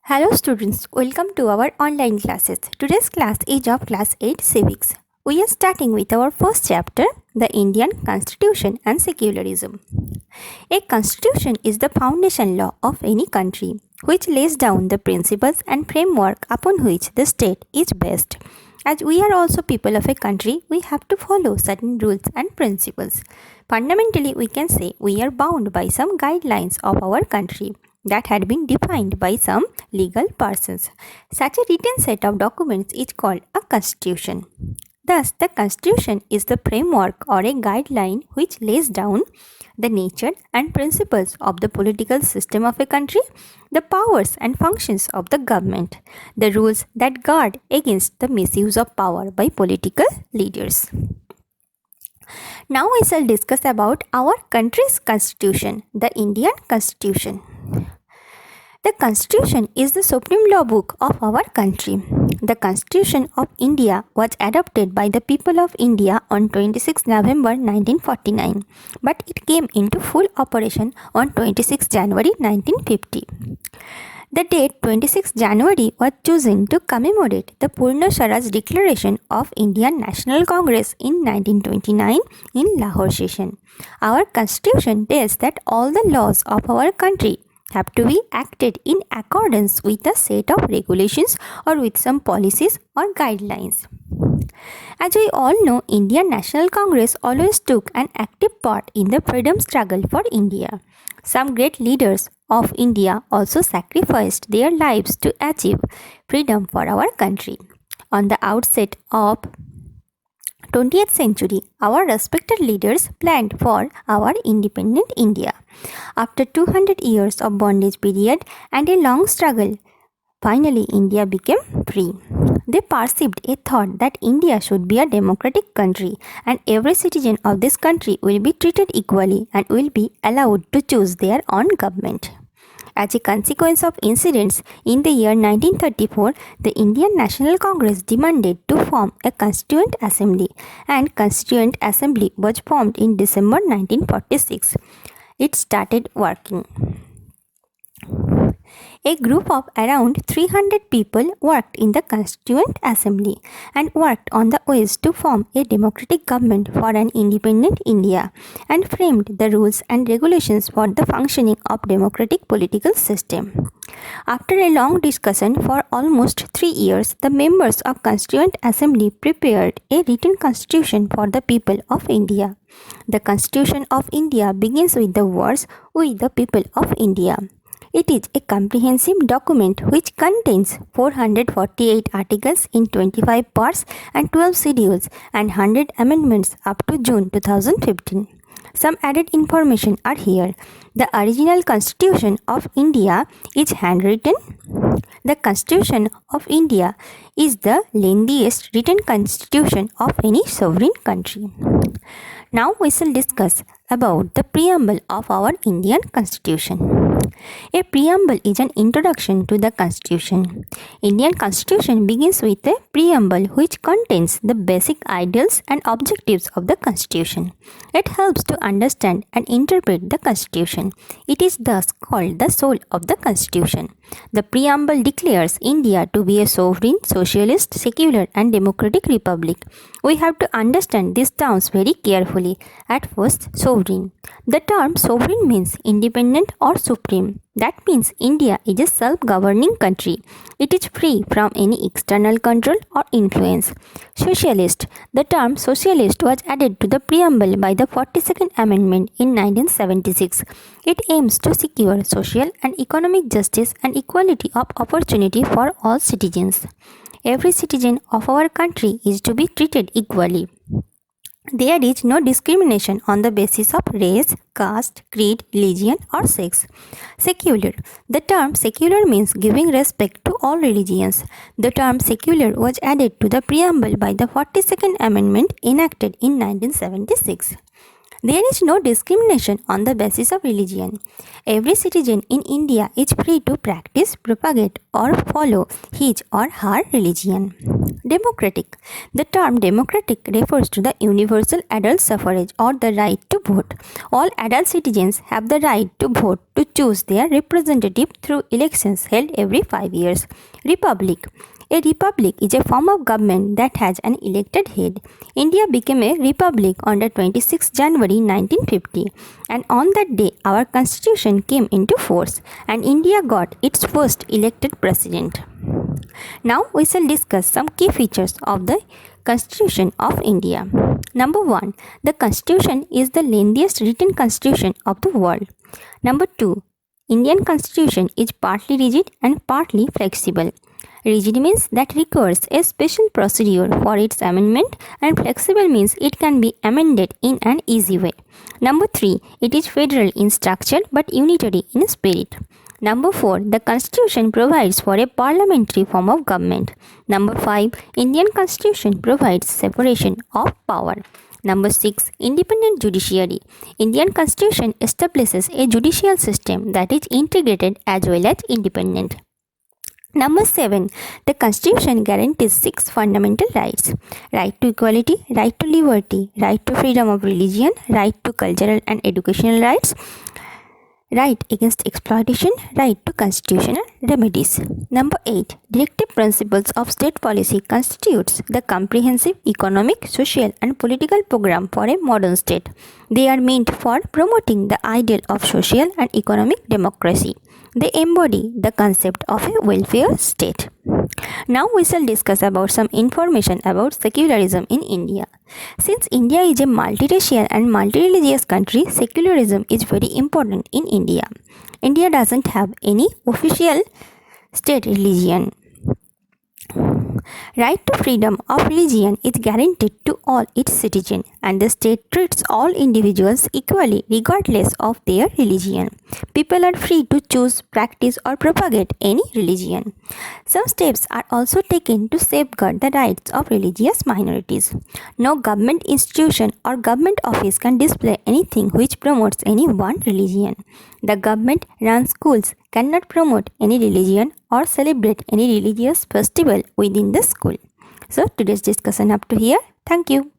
Hello students, welcome to our online classes. Today's class is of class 8 civics. We are starting with our first chapter, the Indian Constitution and Secularism. A constitution is the foundation law of any country, which lays down the principles and framework upon which the state is based. As we are also people of a country, we have to follow certain rules and principles. Fundamentally, we can say we are bound by some guidelines of our country that had been defined by some legal persons. Such a written set of documents is called a constitution. Thus, the constitution is the framework or a guideline which lays down the nature and principles of the political system of a country, the powers and functions of the government, the rules that guard against the misuse of power by political leaders. Now I shall discuss about our country's constitution, the Indian Constitution. The Constitution is the supreme law book of our country. The Constitution of India was adopted by the people of India on 26 November 1949, but it came into full operation on 26 January 1950. The date 26 January was chosen to commemorate the Purna Swaraj Declaration of Indian National Congress in 1929 in Lahore session. Our Constitution tells that all the laws of our country have to be acted in accordance with a set of regulations or with some policies or guidelines. As we all know, Indian National Congress always took an active part in the freedom struggle for India. Some great leaders of India also sacrificed their lives to achieve freedom for our country. On the outset of 20th century, our respected leaders planned for our independent India. After 200 years of bondage period and a long struggle, finally India became free. They perceived a thought that India should be a democratic country and every citizen of this country will be treated equally and will be allowed to choose their own government. As a consequence of incidents in the year 1934, the Indian National Congress demanded to form a Constituent Assembly, and Constituent Assembly was formed in December 1946. It started working. A group of around 300 people worked in the Constituent Assembly and worked on the ways to form a democratic government for an independent India and framed the rules and regulations for the functioning of democratic political system. After a long discussion for almost 3 years, the members of Constituent Assembly prepared a written constitution for the people of India. The Constitution of India begins with the words, "We the people of India." It is a comprehensive document which contains 448 articles in 25 parts and 12 schedules and 100 amendments up to June 2015. Some added information are here. The original Constitution of India is handwritten. The Constitution of India is the lengthiest written constitution of any sovereign country. Now we shall discuss about the preamble of our Indian Constitution. A preamble is an introduction to the Constitution. Indian Constitution begins with a preamble which contains the basic ideals and objectives of the Constitution. It helps to understand and interpret the Constitution. It is thus called the soul of the Constitution. The preamble declares India to be a sovereign, socialist, secular and democratic republic. We have to understand these terms very carefully. At first, sovereign. The term sovereign means independent or supreme. That means India is a self-governing country. It is free from any external control or influence. Socialist. The term socialist was added to the preamble by the 42nd Amendment in 1976. It aims to secure social and economic justice and equality of opportunity for all citizens. Every citizen of our country is to be treated equally. There is no discrimination on the basis of race, caste, creed, religion or sex. Secular. The term secular means giving respect to all religions. The term secular was added to the preamble by the 42nd Amendment enacted in 1976. There is no discrimination on the basis of religion. Every citizen in India is free to practice, propagate or follow his or her religion. Democratic. The term democratic refers to the universal adult suffrage or the right to vote. All adult citizens have the right to vote to choose their representative through elections held every 5 years. Republic. A republic is a form of government that has an elected head. India became a republic on the 26th January 1950, and on that day our constitution came into force and India got its first elected president. Now we shall discuss some key features of the Constitution of India. Number 1. The Constitution is the lengthiest written constitution of the world. Number 2. Indian Constitution is partly rigid and partly flexible. Rigid means that requires a special procedure for its amendment, and flexible means it can be amended in an easy way. Number 3. It is federal in structure but unitary in spirit. Number 4. The Constitution provides for a parliamentary form of government. Number 5. Indian Constitution provides separation of power. Number 6. Independent judiciary. Indian Constitution establishes a judicial system that is integrated as well as independent. Number 7. The Constitution guarantees 6 fundamental rights: right to equality, right to liberty, right to freedom of religion, right to cultural and educational rights, right against exploitation, right to constitutional remedies. Number 8. Directive principles of state policy constitutes the comprehensive economic, social and political program for a modern state. They are meant for promoting the ideal of social and economic democracy. They embody the concept of a welfare state. Now we shall discuss about some information about secularism in India. Since India is a multiracial and multireligious country, secularism is very important in India. India doesn't have any official state religion. Right to freedom of religion is guaranteed to all its citizens, and the state treats all individuals equally regardless of their religion. People are free to choose, practice or propagate any religion. Some steps are also taken to safeguard the rights of religious minorities. No government institution or government office can display anything which promotes any one religion. The government-run schools cannot promote any religion or celebrate any religious festival within the school. So today's discussion up to here. Thank you.